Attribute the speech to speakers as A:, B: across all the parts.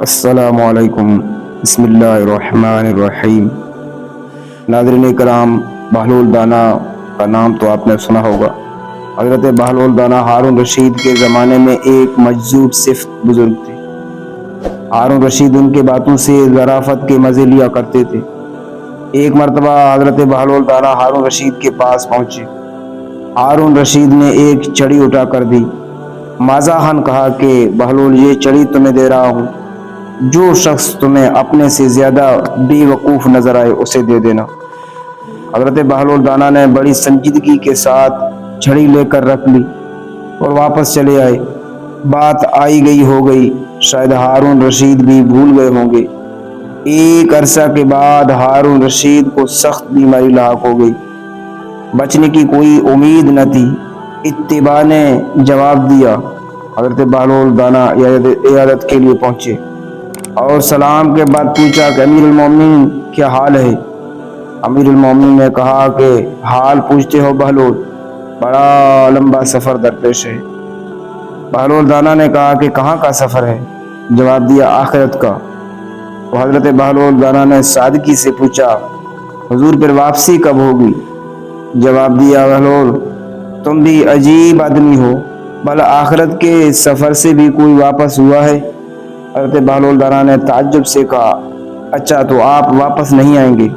A: السلام علیکم، بسم اللہ الرحمن الرحیم۔ ناظرین کرام، بہلول دانا کا نام تو آپ نے سنا ہوگا۔ حضرت بہلول دانا ہارون رشید کے زمانے میں ایک مجذوب صفت بزرگ تھے۔ ہارون رشید ان کے باتوں سے ظرافت کے مزے لیا کرتے تھے۔ ایک مرتبہ حضرت بہلول دانا ہارون رشید کے پاس پہنچے۔ ہارون رشید نے ایک چڑی اٹھا کر دی، مازاحن کہا کہ بہلول، یہ چڑی تمہیں دے رہا ہوں، جو شخص تمہیں اپنے سے زیادہ بے وقوف نظر آئے اسے دے دینا۔ حضرت بہلول دانا نے بڑی سنجیدگی کے ساتھ چھڑی لے کر رکھ لی اور واپس چلے آئے۔ بات آئی گئی ہو گئی، شاید ہارون رشید بھی بھول گئے ہوں گے۔ ایک عرصہ کے بعد ہارون رشید کو سخت بیماری لاحق ہو گئی۔ بچنے کی کوئی امید نہ تھی۔ اتباع نے جواب دیا۔ حضرت بہلول دانا عیادت کے لیے پہنچے اور سلام کے بعد پوچھا کہ امیر المومنین کیا حال ہے؟ امیر المومنین نے کہا کہ حال پوچھتے ہو بہلول، بڑا لمبا سفر درپیش ہے۔ بہلول دانا نے کہا کہ کہاں کا سفر ہے؟ جواب دیا آخرت کا۔ تو حضرت بہلول دانا نے سادگی سے پوچھا حضور پھر واپسی کب ہوگی؟ جواب دیا بہلول، تم بھی عجیب آدمی ہو، بھلا آخرت کے سفر سے بھی کوئی واپس ہوا ہے؟ حضرت بہلول دانا نے تعجب سے کہا اچھا تو آپ واپس نہیں آئیں گے؟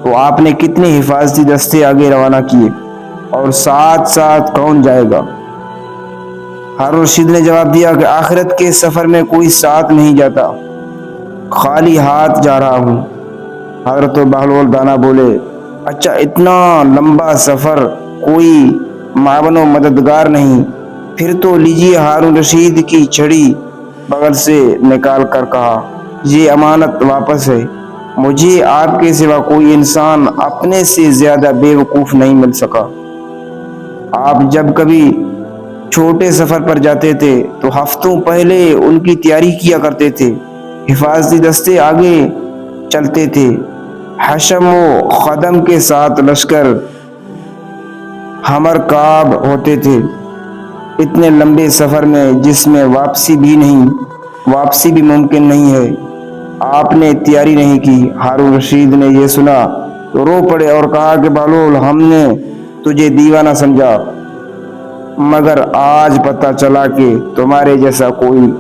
A: تو آپ نے کتنے حفاظتی دستے آگے روانہ کیے اور ساتھ ساتھ کون جائے گا؟ ہارون رشید نے جواب دیا کہ آخرت کے سفر میں کوئی ساتھ نہیں جاتا، خالی ہاتھ جا رہا ہوں۔ حضرت بہلول دانا بولے اچھا اتنا لمبا سفر، کوئی معاون و مددگار نہیں؟ پھر تو لیجیے۔ ہارون رشید کی چھڑی بغل سے نکال کر کہا یہ امانت واپس ہے، مجھے آپ کے سوا کوئی انسان اپنے سے زیادہ بے وقوف نہیں مل سکا۔ آپ جب کبھی چھوٹے سفر پر جاتے تھے تو ہفتوں پہلے ان کی تیاری کیا کرتے تھے، حفاظتی دستے آگے چلتے تھے، حشم و خدم کے ساتھ لشکر ہمر کعب ہوتے تھے۔ اتنے لمبے سفر میں جس میں واپسی بھی ممکن نہیں ہے، آپ نے تیاری نہیں کی۔ ہارون رشید نے یہ سنا تو رو پڑے اور کہا کہ بہلول، ہم نے تجھے دیوانہ سمجھا، مگر آج پتہ چلا کہ تمہارے جیسا کوئی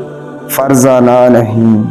A: فرزانہ نہیں۔